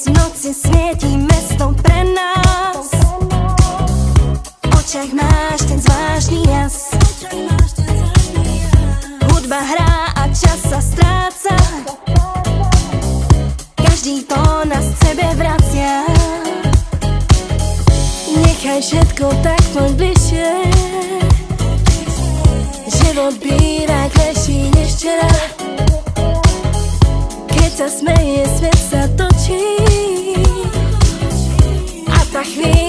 Dnes v noci svieti mesto pre nás. V očiach máš ten zvláštny jas. Hudba hrá a čas sa stráca. Každý tón nás k sebe vracia. Nechaj všetko tak poď bližšie. Život býva krajší než včera. Keď sa smeje, svet sa točí. A tá chvíľa